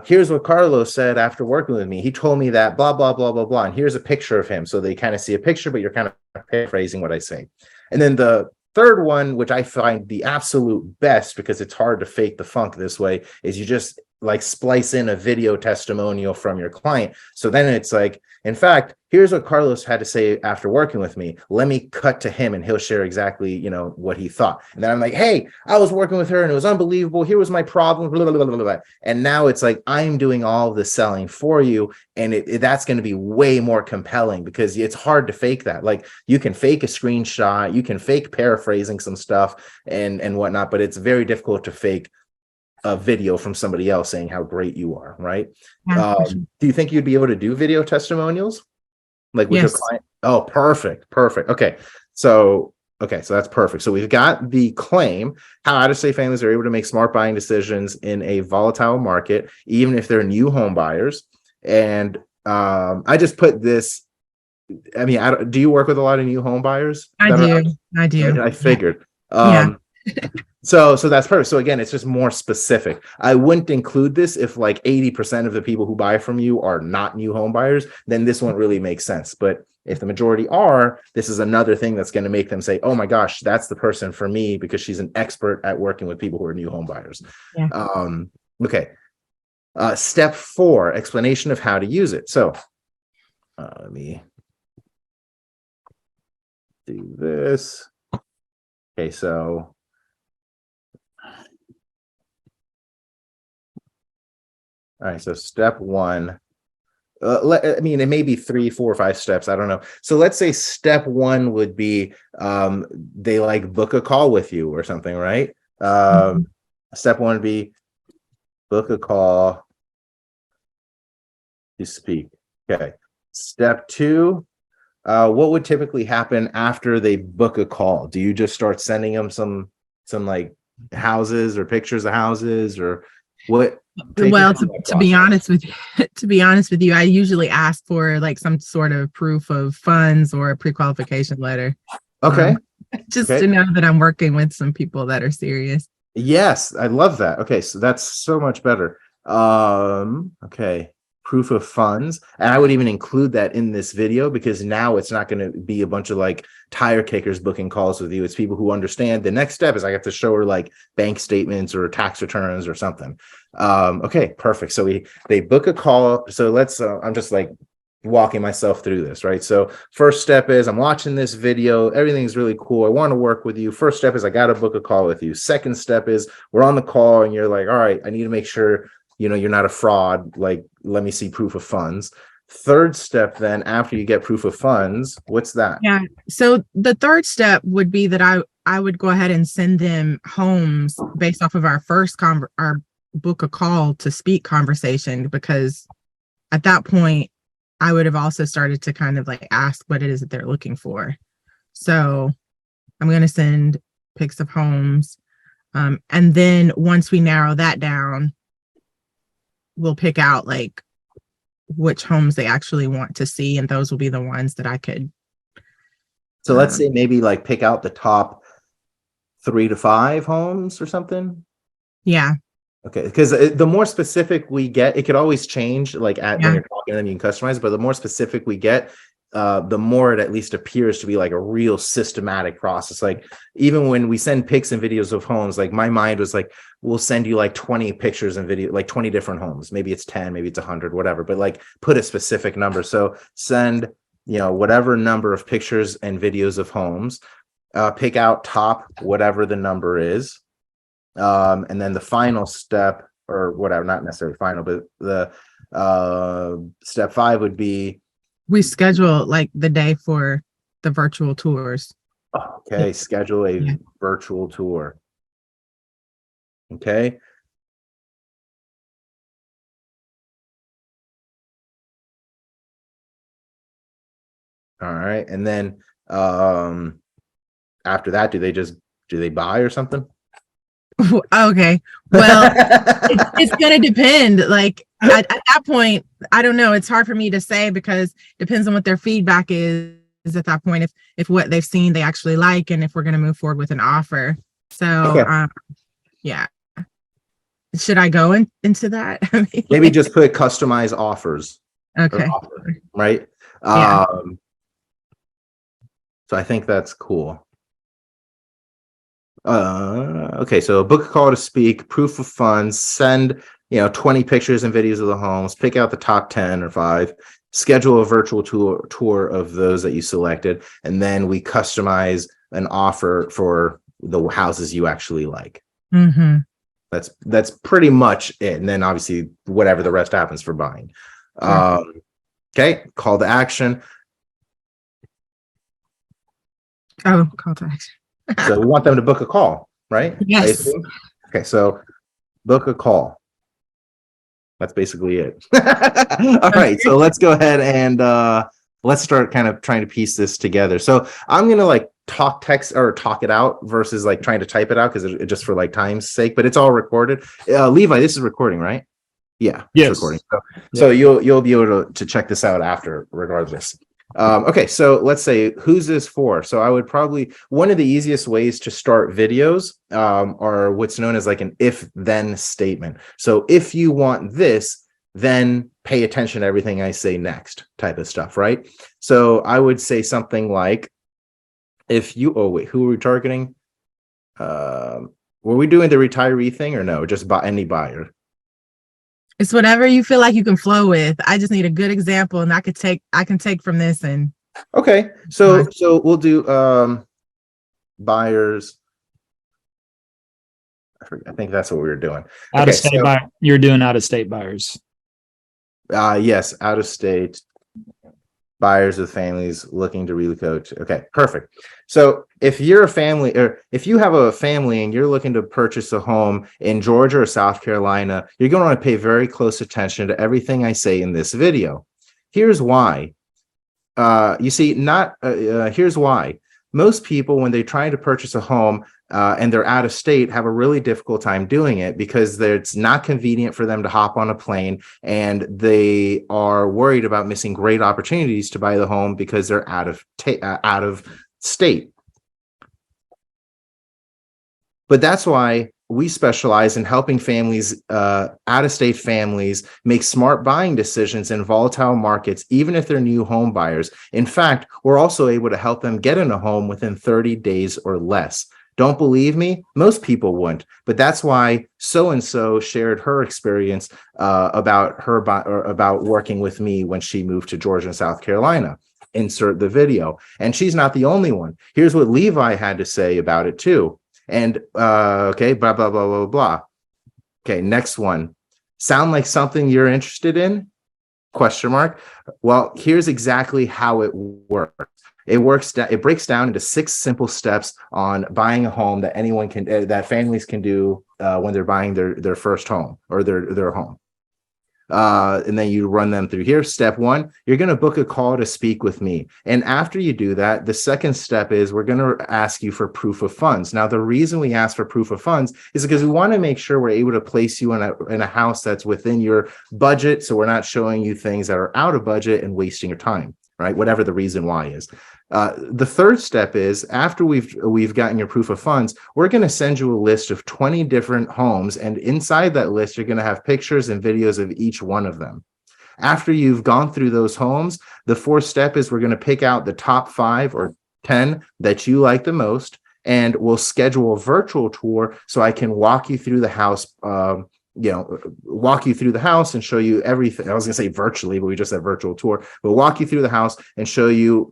here's what Carlos said after working with me. He told me that blah, blah, blah, blah, blah. And here's a picture of him. So they kind of see a picture, but you're kind of paraphrasing what I say. And then the third one, which I find the absolute best because it's hard to fake the funk this way, is you just like splice in a video testimonial from your client. So then it's like, in fact, here's what Carlos had to say after working with me. Let me cut to him and he'll share exactly, what he thought. And then I'm like, hey, I was working with her and it was unbelievable. Here was my problem. Blah, blah, blah, blah, blah. And now it's like, I'm doing all the selling for you. And that's going to be way more compelling because it's hard to fake that. Like you can fake a screenshot, you can fake paraphrasing some stuff and whatnot, but it's very difficult to fake a video from somebody else saying how great you are, right? Do you think you'd be able to do video testimonials like with your client? Oh, perfect. Okay, so that's perfect. So we've got the claim, how out-of-state families are able to make smart buying decisions in a volatile market, even if they're new home buyers. And I just put this, I mean, do you work with a lot of new home buyers? I do. I figured. So that's perfect. So again, it's just more specific. I wouldn't include this if like 80% of the people who buy from you are not new home buyers, then this won't really make sense. But if the majority are, this is another thing that's going to make them say, oh my gosh, that's the person for me because she's an expert at working with people who are new home buyers. Okay. Step 4, explanation of how to use it. So let me do this. Okay, so all right, so step 1, I mean, it may be 3, 4, or 5 steps. I don't know. So let's say step 1 would be they like book a call with you or something, right? Step 1 would be book a call to speak. Okay. Step 2, what would typically happen after they book a call? Do you just start sending them some like houses or pictures of houses or what? Well, to be honest with you, I usually ask for like some sort of proof of funds or a pre-qualification letter. Okay. To know that I'm working with some people that are serious. Yes, I love that. Okay, so that's so much better. Okay. Proof of funds. And I would even include that in this video because now it's not going to be a bunch of like tire kickers booking calls with you. It's people who understand the next step is I have to show her like bank statements or tax returns or something. Okay, perfect. So they book a call. So let's, I'm just like walking myself through this, right? So first step is I'm watching this video. Everything's really cool. I want to work with you. First step is I got to book a call with you. Second step is we're on the call and you're like, all right, I need to make sure you're not a fraud. Like, let me see proof of funds. Third step, then after you get proof of funds, what's that? Yeah. So the third step would be that I would go ahead and send them homes based off of our first our book a call to speak conversation, because at that point I would have also started to kind of like ask what it is that they're looking for. So I'm going to send pics of homes. And then once we narrow that down, we'll pick out like which homes they actually want to see, and those will be the ones that I could. So let's say maybe like pick out the top 3 to 5 homes or something. Yeah. Okay, because the more specific we get, it could always change. Like when you're talking to them, you can customize. But the more specific we get, the more it at least appears to be like a real systematic process. Like even when we send pics and videos of homes, like my mind was like, we'll send you like 20 pictures and video, like 20 different homes. Maybe it's 10, maybe it's 100, whatever. But like put a specific number. So send, whatever number of pictures and videos of homes. Pick out top whatever the number is. And then the final step, or whatever, not necessarily final, but the step 5 would be we schedule like the day for the virtual tours. Okay, schedule a virtual tour. Okay. All right, and then after that, do they buy or something? Okay, well, it's gonna depend. Like at that point, I don't know. It's hard for me to say because it depends on what their feedback is at that point. If what they've seen they actually like, and if we're gonna move forward with an offer. So, yeah. Should I go into that? Maybe just put customize offers. Okay. Right. Yeah. So I think that's cool. Okay, so book a call to speak, proof of funds, send 20 pictures and videos of the homes, pick out the top 10 or 5, schedule a virtual tour of those that you selected, and then we customize an offer for the houses you actually like. Mm-hmm. That's pretty much it. And then obviously whatever the rest happens for buying. Okay, call to action. Oh, call to action. So we want them to book a call, right? Yes. Okay, so book a call. That's basically it. All right, so let's go ahead and let's start kind of trying to piece this together. So I'm gonna like talk text or talk it out versus like trying to type it out because it just for like time's sake, but it's all recorded. Levi, this is recording, right? Yeah, yes. It's recording. So you'll be able to check this out after, regardless. Okay, so let's say who's this for? So I would probably, one of the easiest ways to start videos are what's known as like an if-then statement. So if you want this, then pay attention to everything I say next type of stuff, right? So I would say something like, if you, who are we targeting? Were we doing the retiree thing or no? Just any buyer? It's whatever you feel like you can flow with. I just need a good example, and I can take from this. And okay, so we'll do buyers. I think that's what we were doing. Out of state buyer. You're doing out of state buyers. Yes, out of state buyers with families looking to relocate. Okay, perfect. So if you're a family, or if you have a family and you're looking to purchase a home in Georgia or South Carolina, you're going to want to pay very close attention to everything I say in this video. Here's why. Here's why. Most people, when they try to purchase a home and they're out of state, have a really difficult time doing it because it's not convenient for them to hop on a plane, and they are worried about missing great opportunities to buy the home because they're out of state. But that's why we specialize in helping families, out-of-state families, make smart buying decisions in volatile markets, even if they're new home buyers. In fact, we're also able to help them get in a home within 30 days or less. Don't believe me? Most people wouldn't, but that's why so-and-so shared her experience about working with me when she moved to Georgia and South Carolina. Insert the video. And she's not the only one. Here's what Levi had to say about it too. And okay, blah, blah, blah, blah, blah. Okay, next one. Sound like something you're interested in? Question mark. Well, here's exactly how it works. It breaks down into 6 simple steps on buying a home that anyone can, that families can do when they're buying their first home or their home. and then you run them through here. Step 1, you're going to book a call to speak with me. And after you do that, the second step is we're going to ask you for proof of funds. Now, the reason we ask for proof of funds is because we want to make sure we're able to place you in a house that's within your budget. So we're not showing you things that are out of budget and wasting your time, right? Whatever the reason why is. The third step is after we've gotten your proof of funds, we're going to send you a list of 20 different homes. And inside that list, you're going to have pictures and videos of each one of them. After you've gone through those homes, the fourth step is we're going to pick out the top 5 or 10 that you like the most, and we'll schedule a virtual tour so I can walk you through the house, walk you through the house and show you everything. I was going to say virtually, but we just said virtual tour. We'll walk you through the house and show you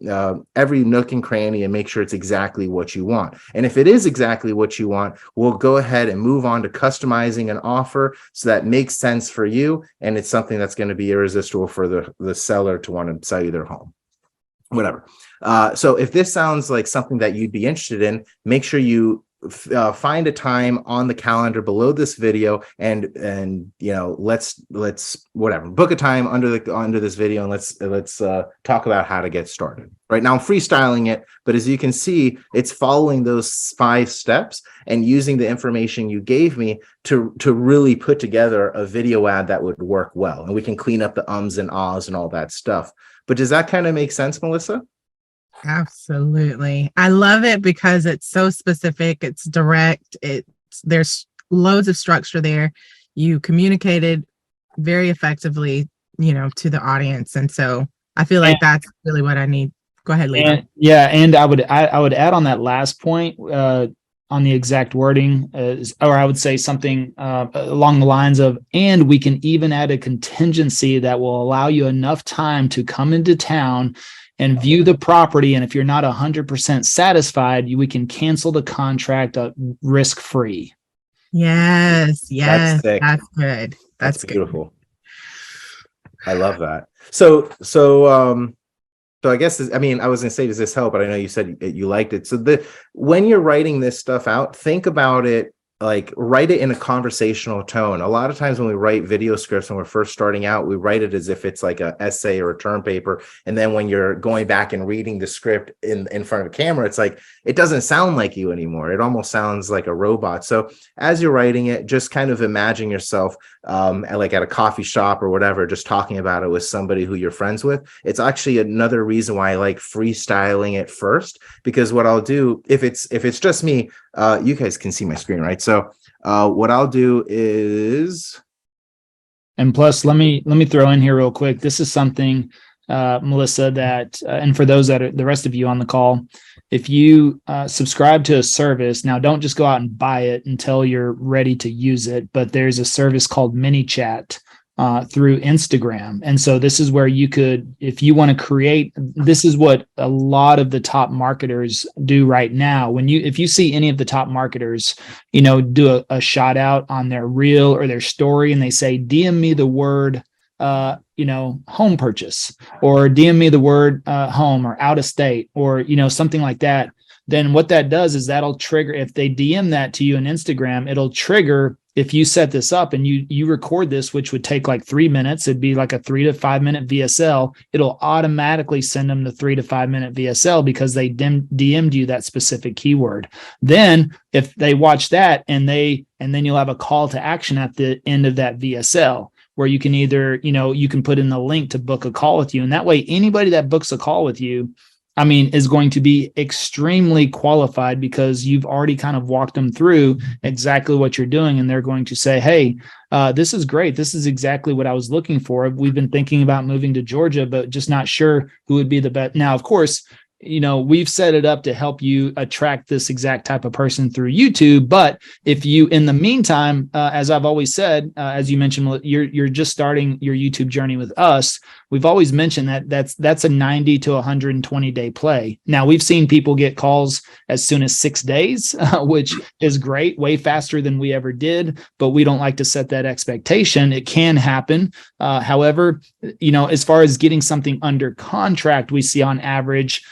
every nook and cranny and make sure it's exactly what you want. And if it is exactly what you want, we'll go ahead and move on to customizing an offer so that makes sense for you. And it's something that's going to be irresistible for the seller to want to sell you their home, whatever. So if this sounds like something that you'd be interested in, make sure you find a time on the calendar below this video and let's whatever, book a time under this video, and let's talk about how to get started. Right now I'm freestyling it, but as you can see, it's following those 5 steps and using the information you gave me to really put together a video ad that would work well, and we can clean up the ums and ahs and all that stuff. But does that kind of make sense, Melissa? Absolutely. I love it because it's so specific. It's direct. There's loads of structure there. You communicated very effectively, to the audience. And so I feel like that's really what I need. Go ahead, Levi. And I would add on that last point, on the exact wording, or I would say something along the lines of, and we can even add a contingency that will allow you enough time to come into town and view the property. And if you're not 100% satisfied, we can cancel the contract risk-free. Yes. That's good. That's beautiful. I love that. So I guess, I was going to say, does this help? But I know you said you liked it. So when you're writing this stuff out, think about it, like write it in a conversational tone. A lot of times when we write video scripts when we're first starting out, we write it as if it's like an essay or a term paper. And then when you're going back and reading the script in front of a camera, it's like, it doesn't sound like you anymore. It almost sounds like a robot. So as you're writing it, just kind of imagine yourself at a coffee shop or whatever, just talking about it with somebody who you're friends with. It's actually another reason why I like freestyling it first, because what I'll do, if it's just me, you guys can see my screen, right? So what I'll do is, and plus, let me throw in here real quick. This is something, Melissa, that and for those that are the rest of you on the call, if you subscribe to a service, now don't just go out and buy it until you're ready to use it, but there's a service called ManyChat through Instagram. And so this is where you could, if you want to create, this is what a lot of the top marketers do right now. If you see any of the top marketers, do a shout out on their reel or their story, and they say, DM me the word, home purchase, or DM me the word home, or out of state, or, something like that. Then what that does is that'll trigger, if they DM that to you on Instagram, it'll trigger, if you set this up and you record this, which would take like 3 minutes, it'd be like a 3 to 5 minute VSL. It'll automatically send them the 3 to 5 minute VSL because they DM'd you that specific keyword. Then if they watch that and then you'll have a call to action at the end of that VSL, where you can either, you can put in the link to book a call with you. And that way, anybody that books a call with you, is going to be extremely qualified because you've already kind of walked them through exactly what you're doing. And they're going to say, hey, this is great. This is exactly what I was looking for. We've been thinking about moving to Georgia, but just not sure who would be the best. Now, of course, we've set it up to help you attract this exact type of person through YouTube. But if you, in the meantime, as I've always said, as you mentioned, you're just starting your YouTube journey with us. We've always mentioned that's a 90 to 120 day play. Now, we've seen people get calls as soon as 6 days, which is great, way faster than we ever did, but we don't like to set that expectation. It can happen. However, as far as getting something under contract, we see on average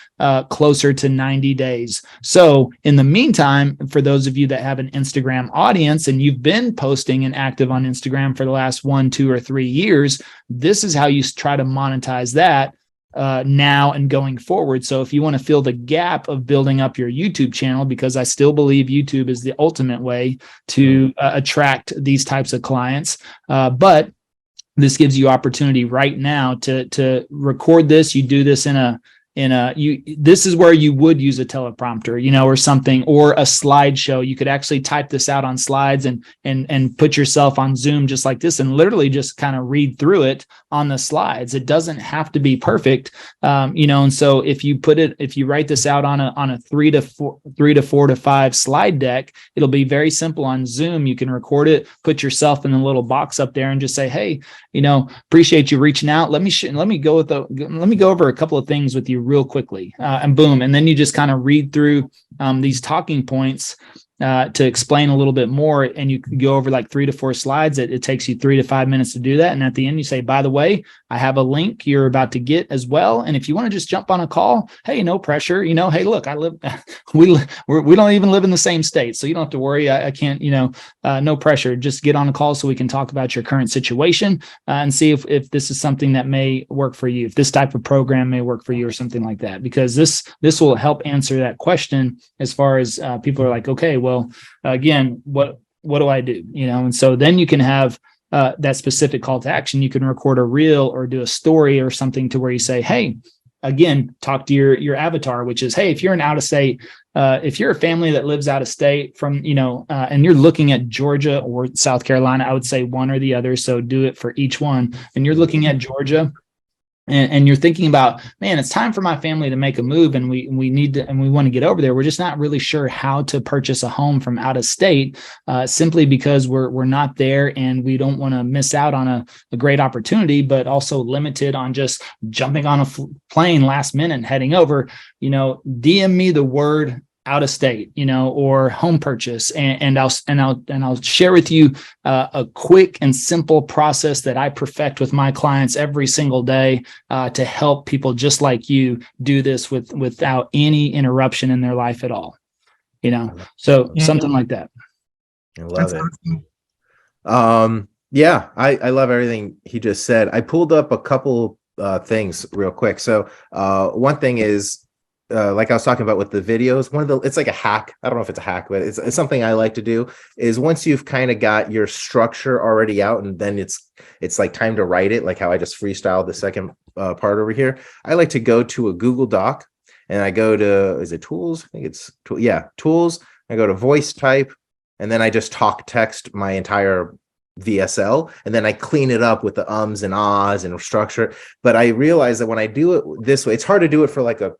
closer to 90 days. So in the meantime, for those of you that have an Instagram audience and you've been posting and active on Instagram for the last 1, 2, or 3 years, this is how you try to monetize that now and going forward. So if you want to fill the gap of building up your YouTube channel, because I still believe YouTube is the ultimate way to attract these types of clients, but this gives you opportunity right now to record this. You do this this is where you would use a teleprompter, or something, or a slideshow. You could actually type this out on slides and put yourself on Zoom just like this and literally just kind of read through it on the slides. It doesn't have to be perfect. And so if you write this out on a 3 to 4 to 5 slide deck, it'll be very simple on Zoom. You can record it, put yourself in a little box up there and just say, hey, appreciate you reaching out. Let me go over a couple of things with you real quickly, and boom. And then you just kind of read through these talking points to explain a little bit more, and you can go over like 3 to 4 slides. It takes you 3 to 5 minutes to do that. And at the end you say, by the way, I have a link you're about to get as well. And if you want to just jump on a call, hey, no pressure, hey, look, we don't even live in the same state. So you don't have to worry. I can't, no pressure. Just get on a call so we can talk about your current situation and see if this is something that may work for you, if this type of program may work for you or something like that, because this will help answer that question as far as people are like, okay, well, again, what do I do? And so then you can have that specific call to action. You can record a reel or do a story or something to where you say, hey, again, talk to your avatar, which is, hey, if you're an out of state, if you're a family that lives out of state from, and you're looking at Georgia or South Carolina, I would say one or the other. So do it for each one. And you're looking at Georgia, and you're thinking about, man, it's time for my family to make a move, and we need to, and we want to get over there. We're just not really sure how to purchase a home from out of state, simply because we're not there, and we don't want to miss out on a great opportunity, but also limited on just jumping on a plane last minute and heading over. DM me the word out of state, or home purchase. And I'll share with you a quick and simple process that I perfect with my clients every single day to help people just like you do this without any interruption in their life at all. So something like that. I love it. Yeah, I love everything he just said. I pulled up a couple things real quick. So one thing is, like I was talking about with the videos, it's like a hack. I don't know if it's a hack, but it's something I like to do, is once you've kind of got your structure already out, and then it's like time to write it, like how I just freestyled the second part over here. I like to go to a Google Doc, and I go to, is it tools? I think it's tools. I go to voice type, and then I just talk text my entire VSL, and then I clean it up with the ums and ahs and structure. But I realize that when I do it this way, it's hard to do it for like a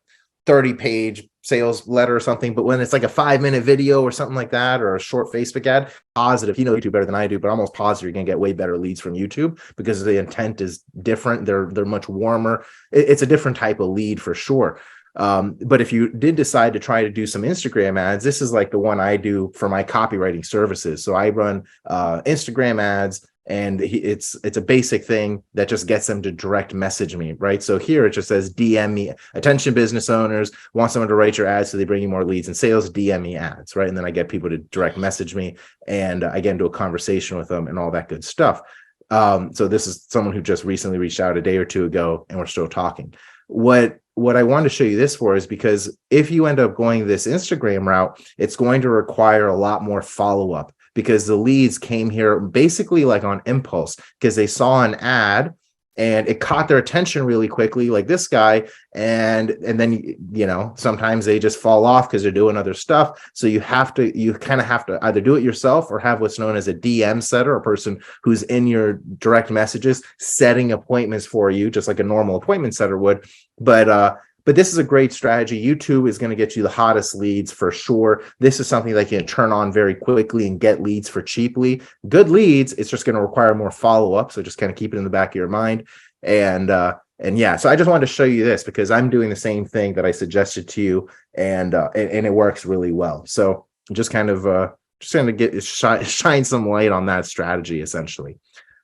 30-page sales letter or something, but when it's like a 5-minute video or something like that, or a short Facebook ad, positive, YouTube better than I do, but almost positive you're gonna get way better leads from YouTube, because the intent is different. They're much warmer. It's a different type of lead for sure. But if you did decide to try to do some Instagram ads, this is like the one I do for my copywriting services. So I run Instagram ads, and it's a basic thing that just gets them to direct message me, right? So here it just says DM me, attention business owners, want someone to write your ads so they bring you more leads and sales, DM me ads, right? And then I get people to direct message me, and I get into a conversation with them and all that good stuff. So this is someone who just recently reached out a day or two ago, and we're still talking. What I wanted to show you this for is because if you end up going this Instagram route, it's going to require a lot more follow-up, because the leads came here basically like on impulse, because they saw an ad and it caught their attention really quickly, like this guy. And then, sometimes they just fall off because they're doing other stuff. So you kind of have to either do it yourself or have what's known as a DM setter, a person who's in your direct messages setting appointments for you, just like a normal appointment setter would. But this is a great strategy. YouTube is going to get you the hottest leads for sure. This is something that you can turn on very quickly and get leads for cheaply. Good leads, it's just going to require more follow-up. So just kind of keep it in the back of your mind. And yeah, so I just wanted to show you this because I'm doing the same thing that I suggested to you, and it works really well. So just kind of shine some light on that strategy essentially.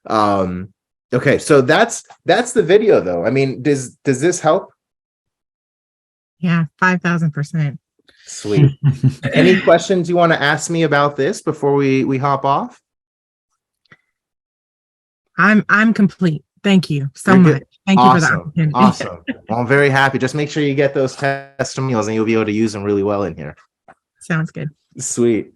Okay, so that's the video though. I mean, does this help? Yeah, 5,000%. Sweet. Any questions you want to ask me about this before we hop off? I'm complete. Thank you so You're much. good. Thank you for the opportunity. Awesome. Well, I'm very happy. Just make sure you get those testimonials and you'll be able to use them really well in here. Sounds good. Sweet.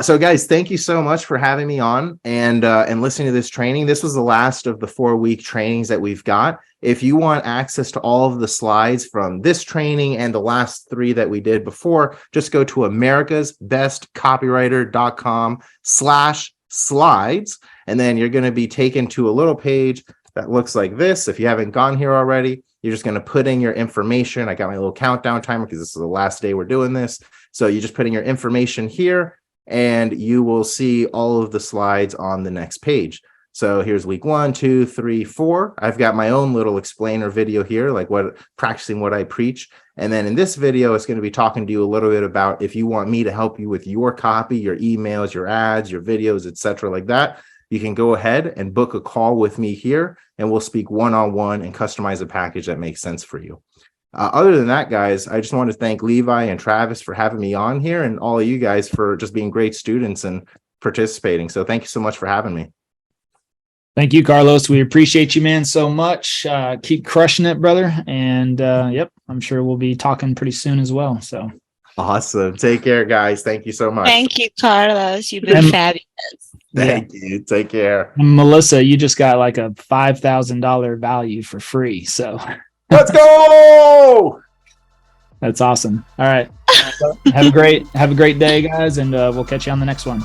So guys, thank you so much for having me on and listening to this training. This was the last of the 4-week trainings that we've got. If you want access to all of the slides from this training and the last 3 that we did before, just go to americasbestcopywriter.com/slides. And then you're going to be taken to a little page that looks like this. If you haven't gone here already, you're just going to put in your information. I got my little countdown timer because this is the last day we're doing this. So you just put in your information here and you will see all of the slides on the next page. So here's week 1, 2, 3, 4. I've got my own little explainer video here, like practicing what I preach. And then in this video, it's going to be talking to you a little bit about if you want me to help you with your copy, your emails, your ads, your videos, etc., like that. You can go ahead and book a call with me here and we'll speak one-on-one and customize a package that makes sense for you. Other than that, guys, I just want to thank Levi and Travis for having me on here and all of you guys for just being great students and participating. So thank you so much for having me. Thank you, Carlos. We appreciate you, man, so much. Keep crushing it, brother. And yep, I'm sure we'll be talking pretty soon as well. So awesome. Take care, guys. Thank you so much. Thank you, Carlos. You've been fabulous. Thank you. Take care. And Melissa, you just got like a $5,000 value for free. So let's go. That's awesome. All right. Have a great day, guys, and we'll catch you on the next one.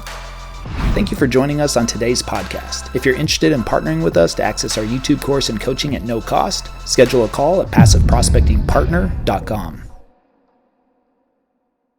Thank you for joining us on today's podcast. If you're interested in partnering with us to access our YouTube course and coaching at no cost, schedule a call at passiveprospectingpartner.com.